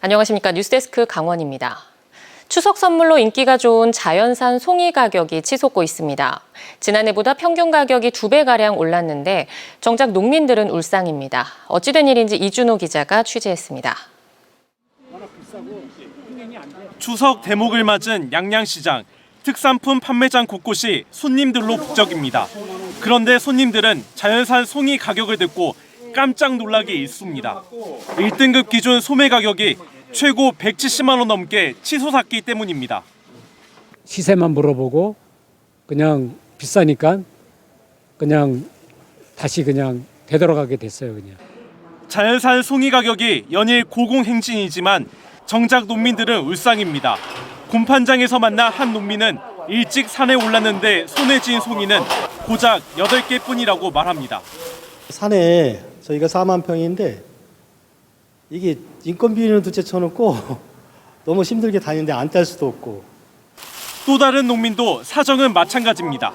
안녕하십니까. 뉴스데스크 강원입니다. 추석 선물로 인기가 좋은 자연산 송이 가격이 치솟고 있습니다. 지난해보다 평균 가격이 2배가량 올랐는데 정작 농민들은 울상입니다. 어찌된 일인지 이준호 기자가 취재했습니다. 추석 대목을 맞은 양양시장. 특산품 판매장 곳곳이 손님들로 북적입니다. 그런데 손님들은 자연산 송이 가격을 듣고 깜짝 놀라기 일쑤입니다. 1등급 기준 소매 가격이 최고 170만 원 넘게 치솟았기 때문입니다. 시세만 물어보고 그냥 비싸니까 그냥 다시 그냥 되돌아가게 됐어요. 그냥. 자연산 송이 가격이 연일 고공행진이지만 정작 농민들은 울상입니다. 곰판장에서 만난 한 농민은 일찍 산에 올랐는데 손에 쥔 송이는 고작 8개뿐이라고 말합니다. 산에 저희가 4만 평인데 이게 인건비는 둘째 쳐놓고 너무 힘들게 다니는데 안 딸 수도 없고. 또 다른 농민도 사정은 마찬가지입니다.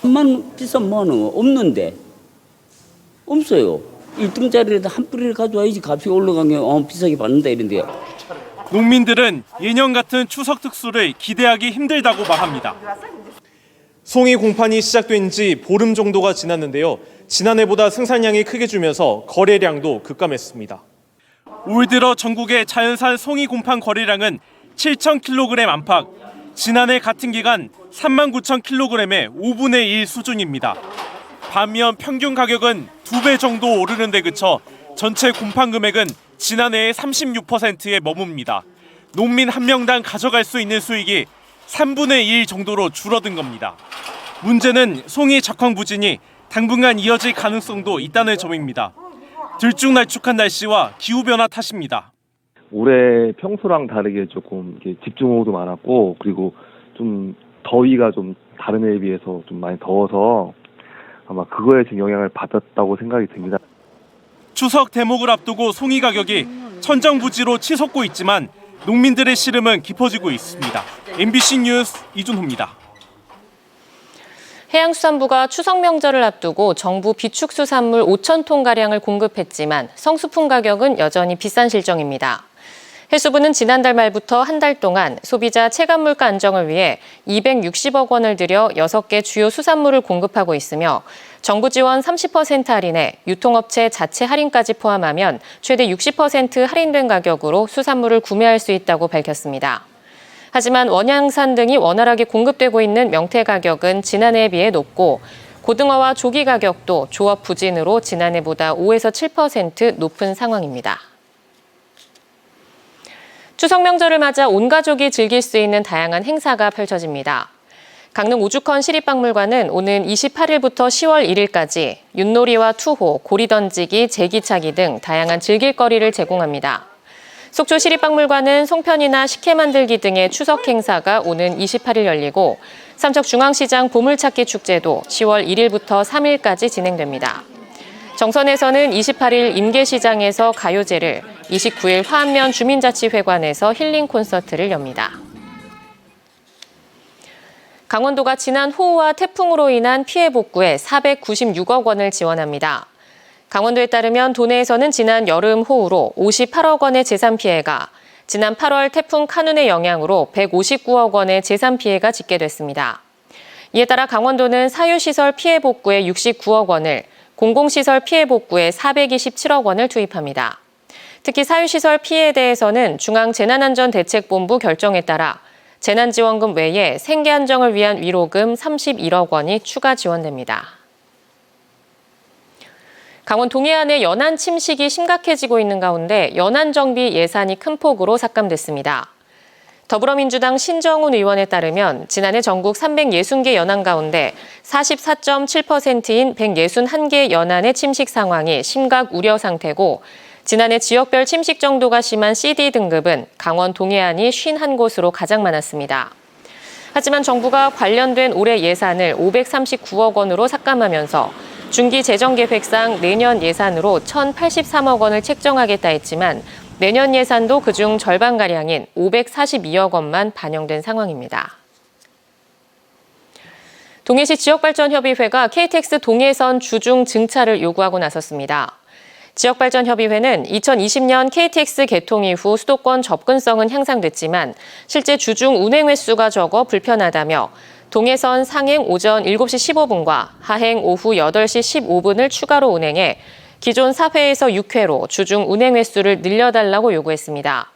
만 비싼 뭐는 없는데 없어요. 1등짜리라도 한 뿌리를 가져와야지 값이 올라가면 비싸게 받는다 이런데요. 농민들은 예년 같은 추석 특수를 기대하기 힘들다고 말합니다. 송이 공판이 시작된 지 보름 정도가 지났는데요. 지난해보다 생산량이 크게 줄면서 거래량도 급감했습니다. 올 들어 전국의 자연산 송이 공판 거래량은 7,000kg 안팎, 지난해 같은 기간 39,000kg의 5분의 1 수준입니다. 반면 평균 가격은 2배 정도 오르는 데 그쳐 전체 공판 금액은 지난해의 36%에 머뭅니다. 농민 한 명당 가져갈 수 있는 수익이 3분의 1 정도로 줄어든 겁니다. 문제는 송이 적황부진이 당분간 이어질 가능성도 있다는 점입니다. 들쭉날쭉한 날씨와 기후변화 탓입니다. 올해 평소랑 다르게 조금 집중호우도 많았고, 그리고 좀 더위가 좀 다른 해에 비해서 좀 많이 더워서 아마 그거에 지금 영향을 받았다고 생각이 듭니다. 추석 대목을 앞두고 송이 가격이 천정부지로 치솟고 있지만 농민들의 시름은 깊어지고 있습니다. MBC 뉴스 이준호입니다. 해양수산부가 추석 명절을 앞두고 정부 비축수산물 5,000톤가량을 공급했지만 성수품 가격은 여전히 비싼 실정입니다. 해수부는 지난달 말부터 한 달 동안 소비자 체감물가 안정을 위해 260억 원을 들여 6개 주요 수산물을 공급하고 있으며 정부 지원 30% 할인에 유통업체 자체 할인까지 포함하면 최대 60% 할인된 가격으로 수산물을 구매할 수 있다고 밝혔습니다. 하지만 원양산 등이 원활하게 공급되고 있는 명태 가격은 지난해에 비해 높고 고등어와 조기 가격도 조업 부진으로 지난해보다 5에서 7% 높은 상황입니다. 추석 명절을 맞아 온 가족이 즐길 수 있는 다양한 행사가 펼쳐집니다. 강릉 우주컨 시립박물관은 오는 28일부터 10월 1일까지 윷놀이와 투호, 고리 던지기, 제기차기 등 다양한 즐길거리를 제공합니다. 속초 시립박물관은 송편이나 식혜 만들기 등의 추석 행사가 오는 28일 열리고 삼척중앙시장 보물찾기 축제도 10월 1일부터 3일까지 진행됩니다. 정선에서는 28일 임계시장에서 가요제를, 29일 화안면 주민자치회관에서 힐링 콘서트를 엽니다. 강원도가 지난 호우와 태풍으로 인한 피해 복구에 496억 원을 지원합니다. 강원도에 따르면 도내에서는 지난 여름 호우로 58억 원의 재산 피해가, 지난 8월 태풍 카눈의 영향으로 159억 원의 재산 피해가 집계됐습니다. 이에 따라 강원도는 사유시설 피해 복구에 69억 원을, 공공시설 피해 복구에 427억 원을 투입합니다. 특히 사유시설 피해에 대해서는 중앙재난안전대책본부 결정에 따라 재난지원금 외에 생계 안정을 위한 위로금 31억 원이 추가 지원됩니다. 강원 동해안의 연안 침식이 심각해지고 있는 가운데 연안 정비 예산이 큰 폭으로 삭감됐습니다. 더불어민주당 신정훈 의원에 따르면 지난해 전국 360개 연안 가운데 44.7%인 161개 연안의 침식 상황이 심각 우려 상태고 지난해 지역별 침식 정도가 심한 CD 등급은 강원 동해안이 51곳으로 가장 많았습니다. 하지만 정부가 관련된 올해 예산을 539억 원으로 삭감하면서 중기 재정계획상 내년 예산으로 1,083억 원을 책정하겠다 했지만 내년 예산도 그중 절반가량인 542억 원만 반영된 상황입니다. 동해시 지역발전협의회가 KTX 동해선 주중 증차를 요구하고 나섰습니다. 지역발전협의회는 2020년 KTX 개통 이후 수도권 접근성은 향상됐지만 실제 주중 운행 횟수가 적어 불편하다며 동해선 상행 오전 7시 15분과 하행 오후 8시 15분을 추가로 운행해 기존 4회에서 6회로 주중 운행 횟수를 늘려달라고 요구했습니다.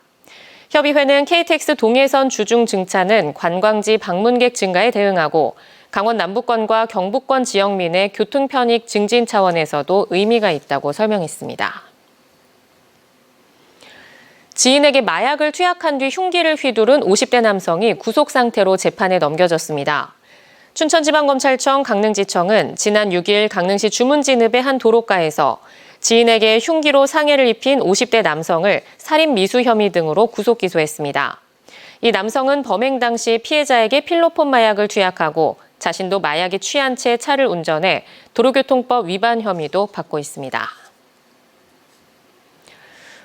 협의회는 KTX 동해선 주중 증차는 관광지 방문객 증가에 대응하고 강원 남부권과 경북권 지역민의 교통 편익 증진 차원에서도 의미가 있다고 설명했습니다. 지인에게 마약을 투약한 뒤 흉기를 휘두른 50대 남성이 구속 상태로 재판에 넘겨졌습니다. 춘천지방검찰청 강릉지청은 지난 6일 강릉시 주문진읍의 한 도로가에서 지인에게 흉기로 상해를 입힌 50대 남성을 살인 미수 혐의 등으로 구속 기소했습니다. 이 남성은 범행 당시 피해자에게 필로폰 마약을 투약하고 자신도 마약에 취한 채 차를 운전해 도로교통법 위반 혐의도 받고 있습니다.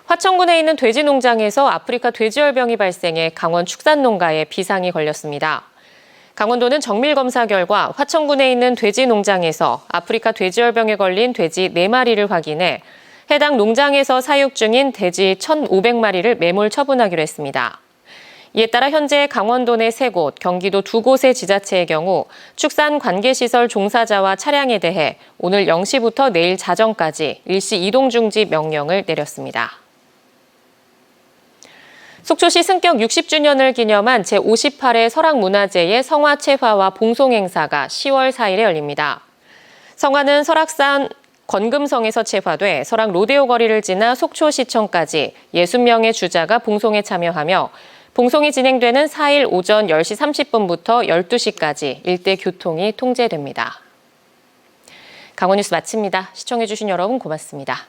화천군에 있는 돼지 농장에서 아프리카 돼지열병이 발생해 강원 축산농가에 비상이 걸렸습니다. 강원도는 정밀 검사 결과 화천군에 있는 돼지 농장에서 아프리카 돼지열병에 걸린 돼지 4마리를 확인해 해당 농장에서 사육 중인 돼지 1,500마리를 매몰 처분하기로 했습니다. 이에 따라 현재 강원도 내 3곳, 경기도 2곳의 지자체의 경우 축산 관계시설 종사자와 차량에 대해 오늘 0시부터 내일 자정까지 일시 이동 중지 명령을 내렸습니다. 속초시 승격 60주년을 기념한 제58회 설악문화제의 성화체화와 봉송행사가 10월 4일에 열립니다. 성화는 설악산 건금성에서 체화돼 설악 로데오 거리를 지나 속초시청까지 60명의 주자가 봉송에 참여하며 봉송이 진행되는 4일 오전 10시 30분부터 12시까지 일대 교통이 통제됩니다. 강원뉴스 마칩니다. 시청해주신 여러분 고맙습니다.